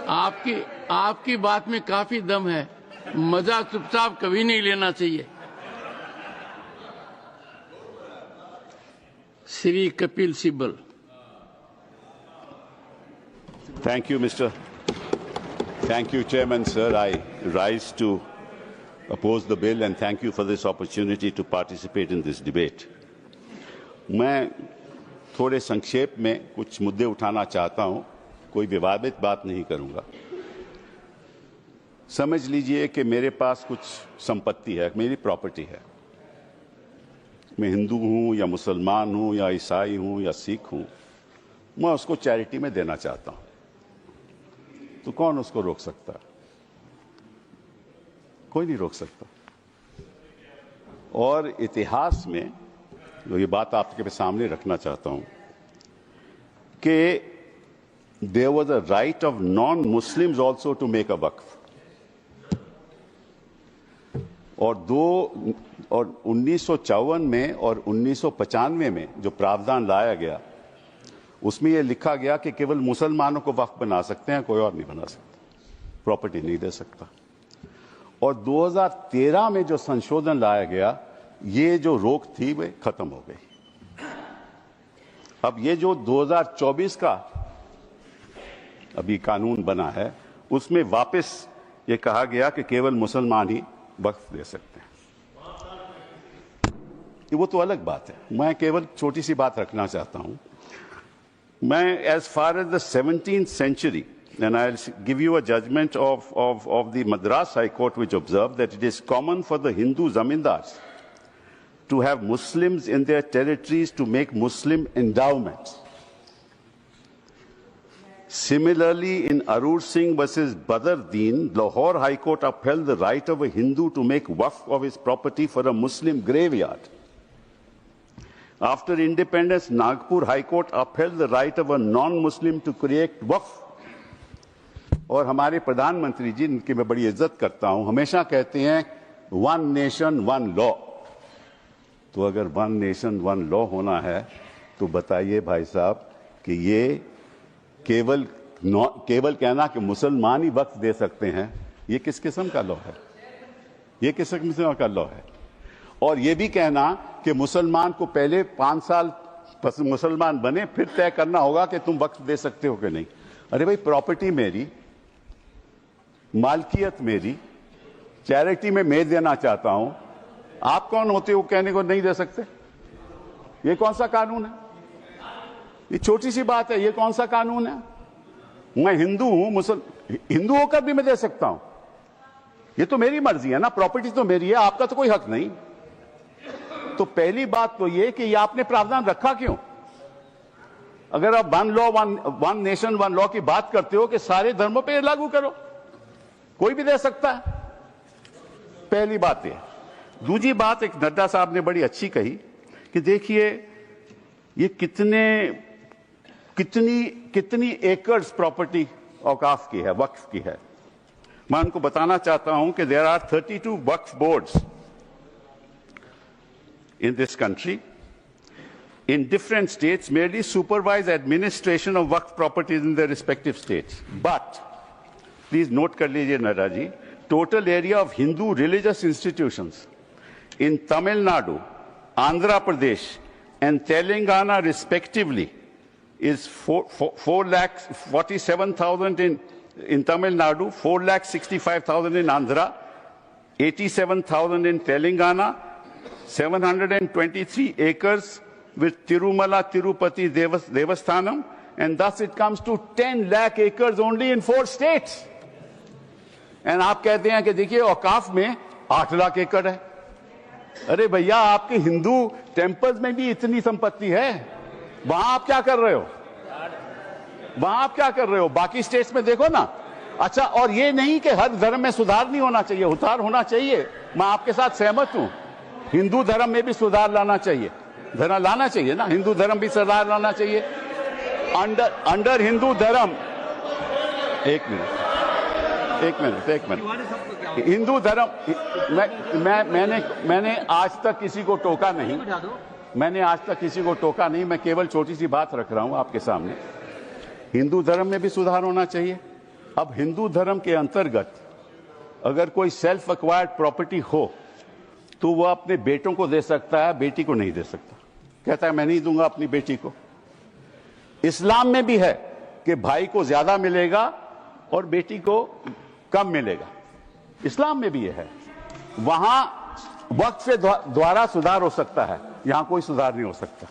आपकी बात में काफी दम है, मजा चुपचाप कभी नहीं लेना चाहिए। Shri Kapil Sibal. Thank you, Chairman, sir. I rise to oppose the bill and thank you for this opportunity to participate in this debate. मैं थोड़े संक्षेप में कुछ मुद्दे उठाना चाहता हूं, कोई विवादित बात नहीं करूंगा। समझ लीजिए कि मेरे पास कुछ संपत्ति है, मेरी प्रॉपर्टी है। मैं हिंदू हूं या मुसलमान हूं या ईसाई हूं या सिख हूं, मैं उसको चैरिटी में देना चाहता हूं, तो कौन उसको रोक सकता है? कोई नहीं रोक सकता। और इतिहास में जो ये बात आपके सामने रखना चाहता हूं कि there was a right of non Muslims also to make a waqf, और 1954 में और 1995 में जो प्रावधान लाया गया उसमें यह लिखा गया कि केवल मुसलमानों को वक्फ बना सकते हैं, कोई और नहीं बना सकता, प्रॉपर्टी नहीं दे सकता। और 2013 में जो संशोधन लाया गया, ये जो रोक थी वह खत्म हो गई। अब ये जो 2024 का अभी कानून बना है, उसमें वापस ये कहा गया कि केवल मुसलमान ही वक्फ दे सकते हैं। वो तो अलग बात है, मैं केवल छोटी सी बात रखना चाहता हूं। मैं as far as the 17th century, and I'll give you a judgment of the Madras High Court, which observed that it is common for the Hindu zamindars to have Muslims in their territories to make Muslim endowments. Similarly, in Arur Singh versus Badr Deen, Lahore High Court upheld the right of a Hindu to make waqf of his property for a Muslim graveyard. After independence, Nagpur High Court upheld the right of a non-Muslim to create waqf. और हमारे प्रधानमंत्री जी, इनकी मैं बड़ी इज्जत करता हूं, हमेशा कहते हैं वन नेशन वन लॉ। तो अगर वन नेशन वन लॉ होना है तो बताइए भाई साहब कि ये केवल कहना कि मुसलमान ही वक्फ दे सकते हैं, ये किस किस्म का लॉ है? ये किस किस्म का लॉ है? और ये भी कहना कि मुसलमान को पहले 5 साल मुसलमान बने फिर तय करना होगा कि तुम वक्फ दे सकते हो कि नहीं। अरे भाई, प्रॉपर्टी मेरी, मालकियत मेरी, चैरिटी में मैं देना चाहता हूं, आप कौन होते हो कहने को नहीं दे सकते? ये कौन सा कानून है? ये छोटी सी बात है, ये कौन सा कानून है? मैं हिंदू हूं, हिंदू होकर भी मैं दे सकता हूं। ये तो मेरी मर्जी है ना, प्रॉपर्टी तो मेरी है, आपका तो कोई हक नहीं। तो पहली बात तो ये कि ये आपने प्रावधान रखा क्यों? अगर आप one law one nation one law की बात करते हो कि सारे धर्मों पे लागू करो, कोई भी दे सकता है। पहली बात ये। दूसरी बात, एक नड्डा साहब ने बड़ी अच्छी कही कि देखिए ये कितनी एकर्स प्रॉपर्टी औकाफ की है, वक्फ की है। मैं उनको बताना चाहता हूं कि there are 32 Waqf boards in this country in different states merely supervise administration of waqf properties in their respective states. But please note kar lijiye Nada ji, total area of Hindu religious institutions in Tamil Nadu, Andhra Pradesh and Telangana respectively is 4,47,000 in Tamil Nadu, 4,65,000 in Andhra, 87,000 in Telangana, 723 acres with Tirumala Tirupati Devasthanam, and thus it comes to 10 lakh acres only in 4 states. And आप कहते हैं कि देखिए औकाफ में 8 लाख एकड़ है। अरे भैया, आपके हिंदू टेम्पल्स में भी इतनी संपत्ति है, वहां आप क्या कर रहे हो? वहां आप क्या कर रहे हो? बाकी स्टेट्स में देखो ना। अच्छा, और ये नहीं कि हर धर्म में सुधार नहीं होना चाहिए, उतार होना चाहिए। मैं आपके साथ सहमत हूं, हिंदू धर्म में भी सुधार लाना चाहिए, लाना चाहिए ना, हिंदू धर्म भी सुधार लाना चाहिए। अंडर हिंदू धर्म, एक मिनट, हिंदू धर्म, मैंने आज तक किसी को टोका नहीं, मैं केवल छोटी सी बात रख रहा हूं आपके सामने। हिंदू धर्म में भी सुधार होना चाहिए अब हिंदू धर्म के अंतर्गत अगर कोई सेल्फ एक्वायर्ड प्रॉपर्टी हो तो वह अपने बेटों को दे सकता है, बेटी को नहीं दे सकता। कहता है मैं नहीं दूंगा अपनी बेटी को। इस्लाम में भी है कि भाई को ज्यादा मिलेगा और बेटी को कम मिलेगा, इस्लाम में भी यह है। वहां वक्त से द्वारा सुधार हो सकता है, यहां कोई सुधार नहीं हो सकता।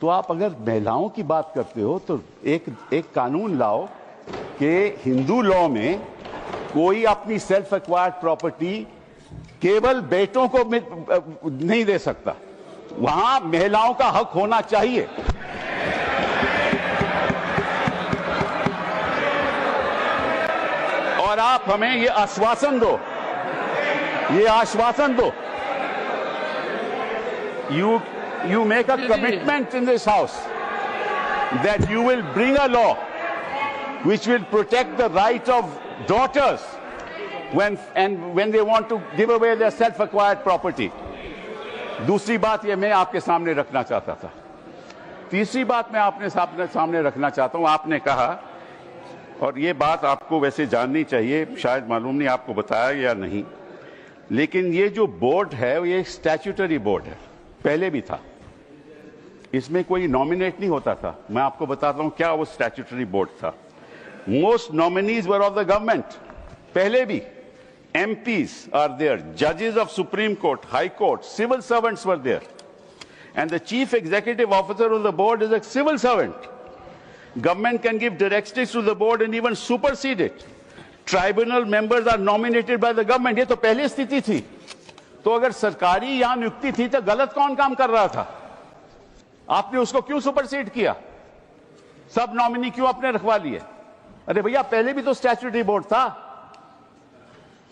तो आप अगर महिलाओं की बात करते हो तो एक कानून लाओ कि हिंदू लॉ में कोई अपनी सेल्फ एक्वायर्ड प्रॉपर्टी केवल बेटों को नहीं दे सकता, वहां महिलाओं का हक होना चाहिए। और आप हमें ये आश्वासन दो, you make a commitment in this house that you will bring a law which will protect the right of daughters when they want to give away their self-acquired property. दूसरी बात ये मैं आपके सामने रखना चाहता था। तीसरी बात मैं आपने सामने रखना चाहता हूं। आपने कहा, और ये बात आपको वैसे जाननी चाहिए, शायद मालूम नहीं आपको बताया या नहीं, लेकिन ये जो बोर्ड है ये स्टैट्यूटरी बोर्ड है, पहले भी था। इसमें कोई नॉमिनेट नहीं होता था। मैं आपको बताता हूं क्या वो स्टैट्यूटरी बोर्ड था। Most nominees were of the government, पहले भी। MPs are there, judges of Supreme Court, High Court, civil servants were there. And the chief executive officer of the board is a civil servant. Government can give directives to the board and even supersede it. Tribunal members are nominated by the government. ये तो पहली स्थिति थी। तो अगर सरकारी यहां नियुक्ति थी तो गलत कौन काम कर रहा था? आपने उसको क्यों सुपरसीड किया? सब नॉमिनी क्यों आपने रखवा लिए? अरे भैया पहले भी तो स्टैट्यूटरी बोर्ड था,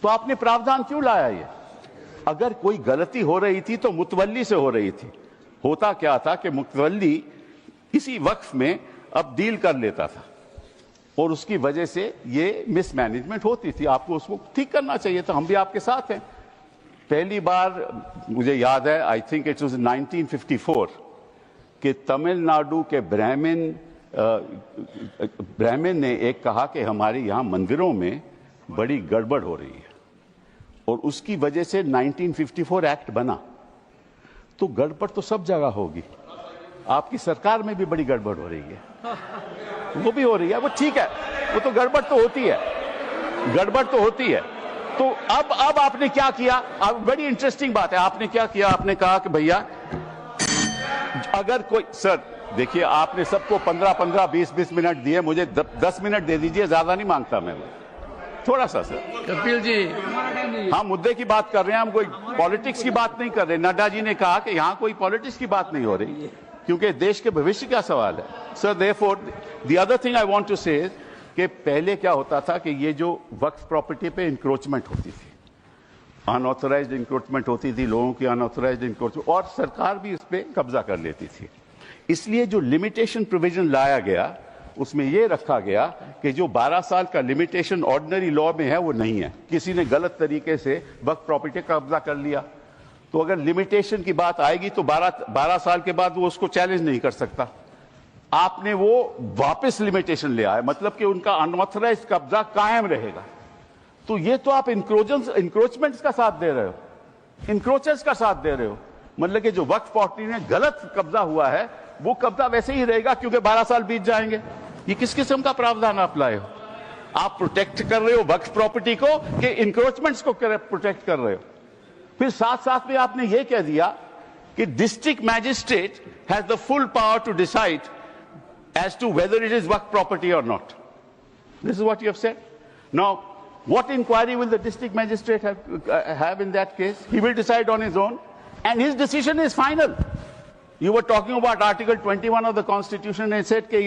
तो आपने प्रावधान क्यों लाया? ये अगर कोई गलती हो रही थी तो मुतवल्ली से हो रही थी। होता क्या था कि मुतवल्ली इसी वक्फ में अब डील कर लेता था और उसकी वजह से ये मिसमैनेजमेंट होती थी। आपको उसको ठीक करना चाहिए था। हम भी आपके साथ हैं। पहली बार मुझे याद है, आई थिंक इट वाज 1954, कि तमिलनाडु के ब्राह्मण ने एक कहा कि हमारे यहां मंदिरों में बड़ी गड़बड़ हो रही है, और उसकी वजह से 1954 एक्ट बना। तो गड़बड़ तो सब जगह होगी, आपकी सरकार में भी बड़ी गड़बड़ हो रही है, वो भी हो रही है, वो ठीक है, वो तो गड़बड़ तो होती है, गड़बड़ तो होती है। तो अब आपने क्या किया? अब बड़ी इंटरेस्टिंग बात है, आपने क्या किया? आपने कहा कि भैया अगर कोई, सर देखिए आपने सबको 15-15, 20-20 मिनट दिए, मुझे 10 मिनट दे दीजिए, ज्यादा नहीं मांगता मैं, थोड़ा सा। सर कपिल जी, हम मुद्दे की बात कर रहे हैं, हम कोई पॉलिटिक्स की बात नहीं कर रहे। नड्डा जी ने कहा कि यहां कोई पॉलिटिक्स की बात नहीं हो रही, क्योंकि देश के भविष्य का सवाल है। Sir therefore the other thing I want to say कि पहले क्या होता था कि ये जो वक्फ प्रॉपर्टी पे इंक्रोचमेंट होती थी, अनऑथराइज्ड इंक्रोचमेंट होती थी, लोगों की अनऑथराइज्ड इंक्रोचमेंट, और सरकार भी इस पे कब्जा कर लेती थी। इसलिए जो लिमिटेशन प्रोविजन लाया गया उसमें यह रखा गया कि जो 12 साल का लिमिटेशन ऑर्डिनरी लॉ में है वो नहीं है। किसी ने गलत तरीके से वक्फ प्रॉपर्टी का कब्जा कर लिया तो अगर लिमिटेशन की बात आएगी तो 12 साल के बाद वो उसको चैलेंज नहीं कर सकता। आपने वो वापस लिमिटेशन ले आए, मतलब कि उनका अनऑथराइज्ड कब्जा कायम रहेगा। तो ये तो आप इंक्रोचमेंट्स का साथ दे रहे हो, इंक्रोचर्स का साथ दे रहे हो। मतलब कि जो वक्फ प्रॉपर्टी में गलत कब्जा हुआ है वो कब्जा वैसे ही रहेगा, क्योंकि 12 साल बीत जाएंगे। ये किस किस्म का प्रावधान आप लाए हो? आप प्रोटेक्ट कर रहे हो वक्फ प्रॉपर्टी को कि इंक्रोचमेंट्स को प्रोटेक्ट कर रहे हो? फिर साथ साथ में आपने ये कह दिया कि district magistrate has the full power to decide as to whether it is waqf property और not. This is what you have said. Now what inquiry will the district magistrate have in that case? He will decide on his own and his decision is final. You were talking about Article 21 of the Constitution and said कि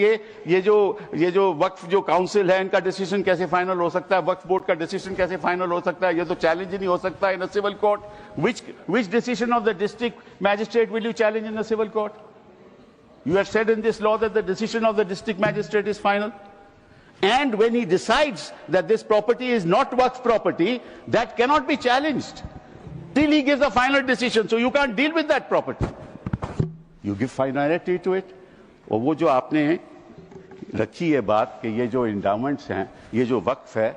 ये जो वक्फ जो council है इनका decision कैसे final हो सकता है, वक्फ बोर्ड का डिसीजन कैसे फाइनल हो सकता है, ये तो चैलेंज ही नहीं हो सकता in a civil court. Which decision of the district magistrate will you challenge in the civil court? You have said in this law that the decision of the district magistrate is final. And when he decides that this property is not waqf property, that cannot be challenged till he gives a final decision. So you can't deal with that property. You give finality to it. और वो जो आपने रखी है बात कि ये जो इंडाउमेंट्स हैं, ये जो वक्फ है,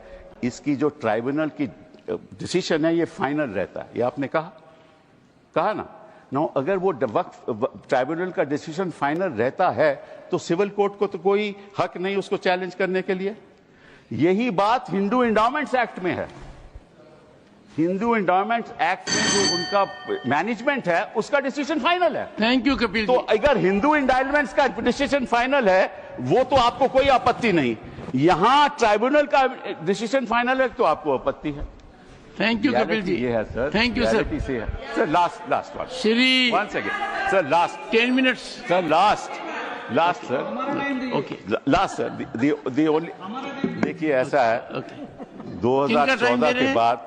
इसकी जो ट्राइब्यूनल की डिसीजन है ये फाइनल रहता है, ये आपने कहा ना। नो, अगर वो वक्फ ट्राइब्यूनल का डिसीजन फाइनल रहता है तो सिविल कोर्ट को तो कोई हक नहीं उसको चैलेंज करने के लिए। यही बात हिंदू इंडाउमेंट्स एक्ट में है। हिंदू इंडाउमेंट्स एक्ट में जो उनका मैनेजमेंट है उसका डिसीजन फाइनल है। थैंक यू कपिल तो जी। अगर हिंदू इंडाउमेंट्स का डिसीजन फाइनल है वो तो आपको कोई आपत्ति नहीं, यहां ट्राइब्यूनल का डिसीजन फाइनल है तो आपको आपत्ति है। Thank you Kapil ji. ये है sir, thank you sir. Sir last one, Shri 1 second sir, last 10 minutes sir, last sir, okay last sir, the only, देखिए ऐसा है, ओके 2014 के बाद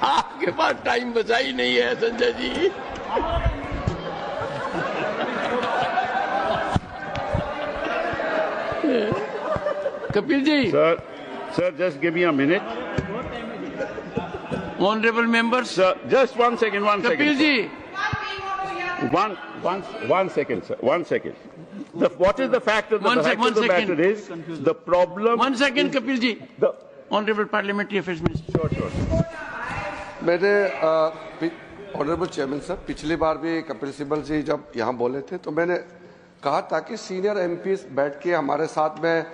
आपके पास टाइम बचा ही नहीं है Sanjay ji. Kapil ji, sir just give me a minute, honourable members, sir just 1 second, Kapil ji, one second, sir. 1 second. What is the fact of the fact of the matter is the problem. 1 second, Kapil ji. The Honorable Parliamentary Affairs Minister. sure. मैंने honourable chairman sir, पिछली बार भी कपिल सिब्बल जी जब यहाँ बोले थे तो मैंने कहा था कि सीनियर एमपीज बैठ के हमारे साथ में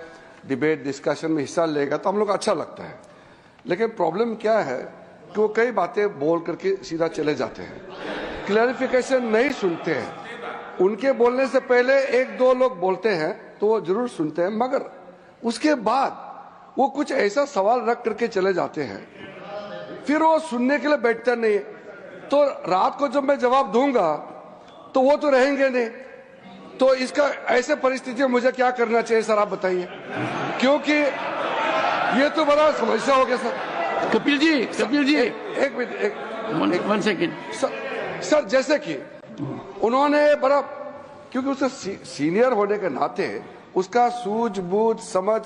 डिबेट डिस्कशन में हिस्सा लेगा तो हम लोग अच्छा लगता है। लेकिन प्रॉब्लम क्या है कि वो कई बातें बोल करके सीधा चले जाते हैं, क्लैरिफिकेशन नहीं सुनते हैं। उनके बोलने से पहले 1-2 लोग बोलते हैं तो वो जरूर सुनते हैं, मगर उसके बाद वो कुछ ऐसा सवाल रख करके चले जाते हैं, फिर वो सुनने के लिए बैठता नहीं है। तो रात को जब मैं जवाब दूंगा तो वो तो रहेंगे नहीं। तो इसका ऐसे परिस्थिति में मुझे क्या करना चाहिए सर, आप बताइए, क्योंकि ये तो बड़ा समस्या हो गया सर। कपिल जी, एक मिनट, 1 सेकेंड सर जैसे कि उन्होंने बड़ा, क्योंकि उससे सीनियर होने के नाते उसका सूझबूझ समझ,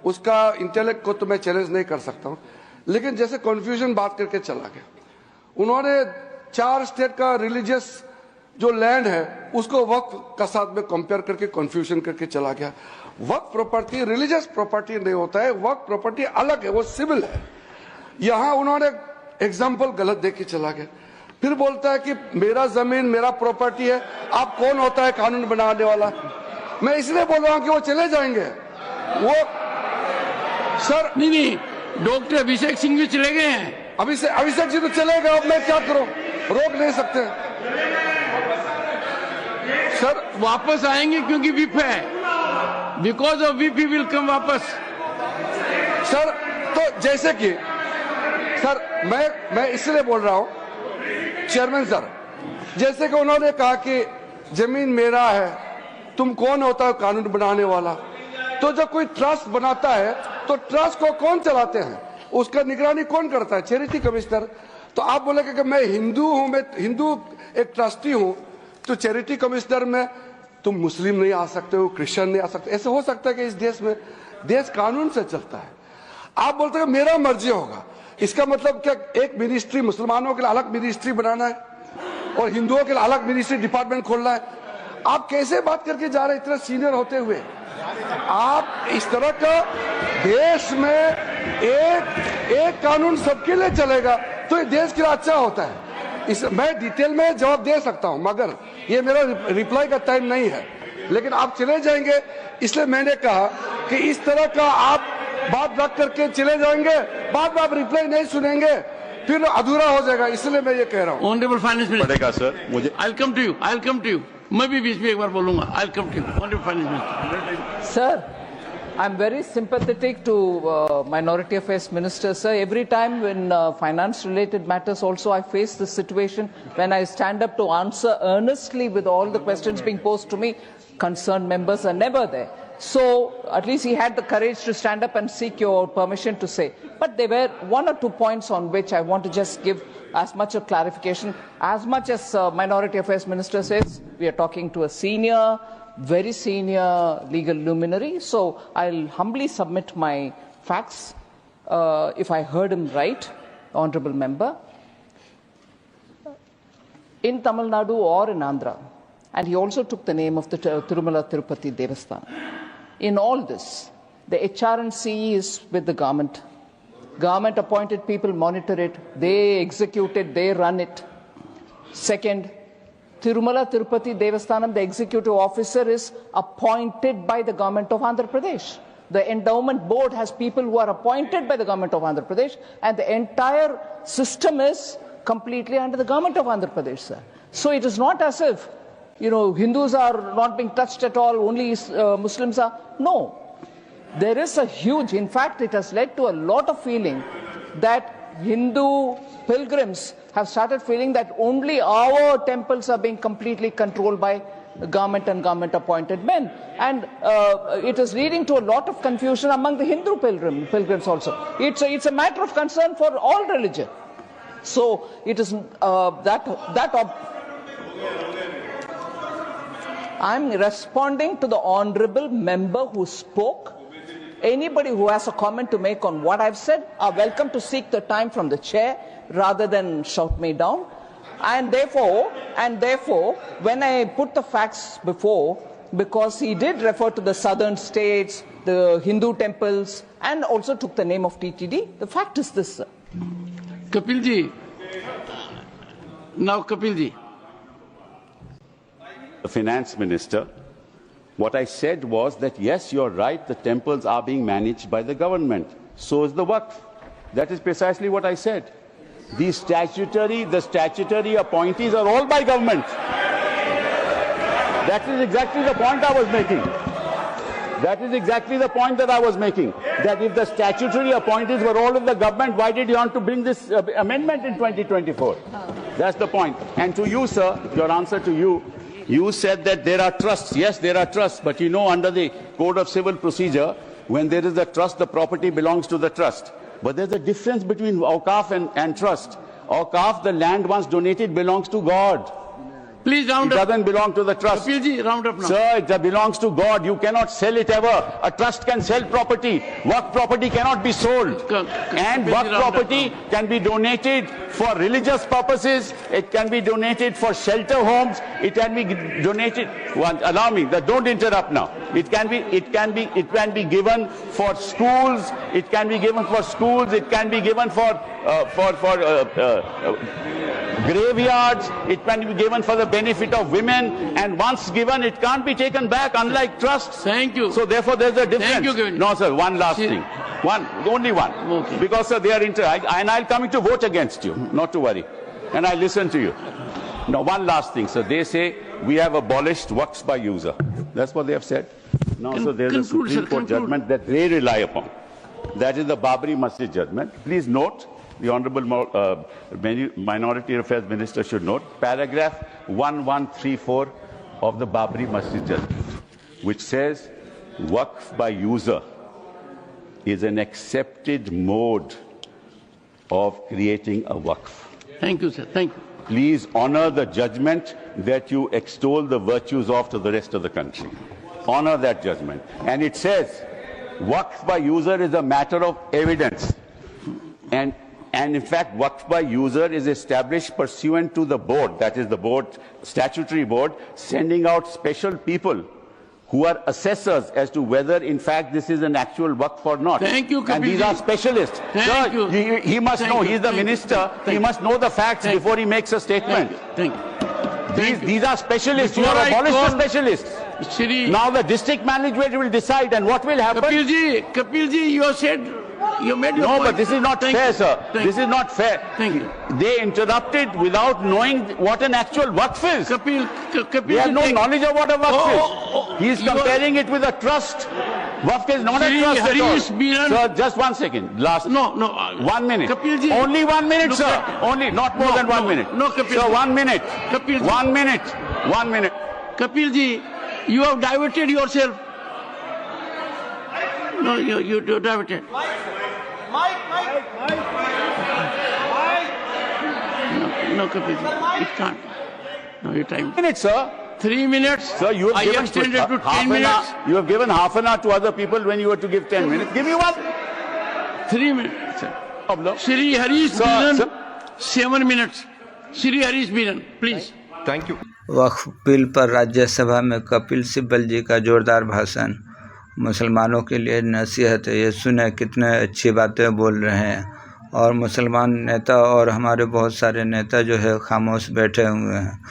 उसका इंटेलेक्ट को तो मैं चैलेंज नहीं कर सकता हूं, लेकिन जैसे कन्फ्यूजन बात करके चला गया। उन्होंने 4 स्टेट का रिलीजियस जो लैंड है उसको वक्फ का साथ में कंपेयर करके कन्फ्यूजन करके चला गया। वक्फ प्रॉपर्टी रिलीजियस प्रॉपर्टी नहीं होता है, वक्फ प्रॉपर्टी अलग है, वो सिविल है। यहां उन्होंने एग्जाम्पल गलत दे के चला गया। फिर बोलता है कि मेरा जमीन मेरा प्रॉपर्टी है, आप कौन होता है कानून बनाने वाला। मैं इसलिए बोल रहा हूं कि वो चले जाएंगे वो सर। नहीं, डॉक्टर अभिषेक सिंह भी चले गए हैं। अभिषेक जी तो चले गए, अब मैं क्या करूं, रोक नहीं सकते सर। वापस आएंगे क्योंकि विप है, because of whip he will come वापस सर। तो जैसे कि सर मैं इसलिए बोल रहा हूं चेयरमैन सर, जैसे कि उन्होंने कहा कि जमीन मेरा है, तुम कौन होता है कानून बनाने वाला। तो जब कोई ट्रस्ट बनाता है तो ट्रस्ट को कौन चलाते हैं, उसका निगरानी कौन करता है, चैरिटी कमिश्नर। तो आप बोले कि मैं हिंदू हूं, मैं हिंदू एक ट्रस्टी हूं, तो चैरिटी कमिश्नर में तुम मुस्लिम नहीं आ सकते हो, क्रिश्चियन नहीं आ सकते। ऐसे हो सकता है कि इस देश में देश कानून से चलता है। आप बोलते हैं मेरा मर्जी होगा, इसका मतलब क्या एक मिनिस्ट्री मुसलमानों के लिए अलग मिनिस्ट्री बनाना है और हिंदुओं के लिए अलग मिनिस्ट्री डिपार्टमेंट खोलना है। आप कैसे बात करके जा रहे हैं इतना सीनियर होते हुए। आप इस तरह का देश में एक कानून सबके लिए चलेगा तो ये देश के लिए अच्छा होता है। मैं डिटेल में जवाब दे सकता हूं, मगर ये मेरा रिप्लाई का टाइम नहीं है। लेकिन आप चले जाएंगे, इसलिए मैंने कहा कि इस तरह का आप बात रख करके चले जाएंगे, बाद में आप रिप्लाई नहीं सुनेंगे, फिर अधूरा हो जाएगा। इसलिए मैं ये कह रहा हूं। ऑनरेबल फाइनेंस मिनिस्टर पड़ेगा सर मुझे। I will come to you. मैं भी बीच में एक बार बोलूंगा। I will come to you honourable finance minister. Sir, I'm very sympathetic to Minority Affairs Minister, sir. Every time when finance-related matters also, I face this situation when I stand up to answer earnestly with all the questions being posed to me, concerned members are never there. So at least he had the courage to stand up and seek your permission to say. But there were 1 or 2 points on which I want to just give as much of clarification. As much as Minority Affairs Minister says, we are talking to a senior, very senior legal luminary. So I'll humbly submit my facts, if I heard him right, honorable member. In Tamil Nadu or in Andhra, and he also took the name of the Tirumala Tirupati Devasthanam. In all this, the HRNC is with the government. Government appointed people monitor it, they execute it, they run it. Second, Tirumala Tirupati Devasthanam, the executive officer, is appointed by the government of Andhra Pradesh. The endowment board has people who are appointed by the government of Andhra Pradesh, and the entire system is completely under the government of Andhra Pradesh, sir. So it is not as if, Hindus are not being touched at all, only Muslims are. No. There is a huge, in fact, it has led to a lot of feeling that Hindu pilgrims have started feeling that only our temples are being completely controlled by government and government appointed men. And it is leading to a lot of confusion among the Hindu pilgrims also. It's a matter of concern for all religion. So it is I'm responding to the honorable member who spoke. Anybody who has a comment to make on what I've said are welcome to seek the time from the chair rather than shout me down. And therefore, when I put the facts before, because he did refer to the southern states, the Hindu temples, and also took the name of TTD, the fact is this, sir. Kapilji. Now, Kapilji. The finance minister, what I said was that, yes, you're right, the temples are being managed by the government. So is the Waqf. That is precisely what I said. The statutory appointees are all by government. That is exactly the point I was making. That is exactly the point that I was making. That if the statutory appointees were all of the government, why did you want to bring this amendment in 2024? That's the point. And to you, sir, your answer to you, you said that there are trusts. Yes, there are trusts. But under the Code of Civil Procedure, when there is a trust, the property belongs to the trust. But there's a difference between Awqaf and trust. Awqaf, the land once donated, belongs to God. Please round up. It up. doesn't belong to the trust. Kapilji, round up now. Sir, it belongs to God. You cannot sell it ever. A trust can sell property. Waqf property cannot be sold. And Waqf property can be donated for religious purposes. It can be donated for shelter homes. It can be donated. Allow me. Don't interrupt now. It can be given for schools. It can be given for schools. It can be given for graveyards. It can be given for the benefit of women, and once given, it can't be taken back, unlike trusts. Thank you. So therefore, there's a difference. Thank you, Governor. No, sir, one last thing. Only one. Okay. Because, sir, they are and I'll come to vote against you, not to worry. And I listen to you. Now, one last thing, sir. They say we have abolished Waqfs by user. That's what they have said. Now, so there's a Supreme Court judgment that they rely upon. That is the Babri Masjid judgment. Please note, the Honourable Minority Affairs Minister should note, paragraph 1134 of the Babri Masjid judgment, which says Waqf by user is an accepted mode of creating a Waqf. Thank you, sir. Thank you. Please honour the judgment that you extol the virtues of to the rest of the country. Honour that judgment. And it says Waqf by user is a matter of evidence. And in fact, Waqf by user is established pursuant to the board, that is the board, statutory board, sending out special people who are assessors as to whether, in fact, this is an actual Waqf or not. Thank you, Kapilji. And these are specialists. Thank you. He must know. He's the minister. He must know the facts before he makes a statement. Thank you. These are specialists. You have abolished the specialists. Now the district management will decide, and what will happen? Kapilji, you said. You made your point. But this is not fair, sir. This is not fair. Thank you. They interrupted without knowing what an actual Waqf is. Kapil, they have no knowledge of what a Waqf is. He is comparing it with a trust. Waqf is not a trust at all. Sir, just 1 second. Last. No. 1 minute. Kapilji. Only 1 minute, sir. Only, not more than 1 minute. No, Kapilji. Sir, 1 minute. Kapilji. 1 minute. 1 minute. Kapilji, you have diverted yourself. No, you diverted. Mike. No, Kapilji. It can't. No, your time. 1 minute, sir. 3 minutes. Sir, you have given extended to 10 minutes. You have given half an hour to other people when you were to give 10 minutes. Give me 1. 3 minutes, sir. Problem. Shri Harish Biran, 7 minutes. Shri Harish Biran, please. Thank you. Waqf bill पर राज्यसभा में कपिल सिब्बल जी का जोरदार भाषण। मुसलमानों के लिए नसीहत है, ये सुने कितने अच्छी बातें बोल रहे हैं। और मुसलमान नेता और हमारे बहुत सारे नेता जो है खामोश बैठे हुए हैं।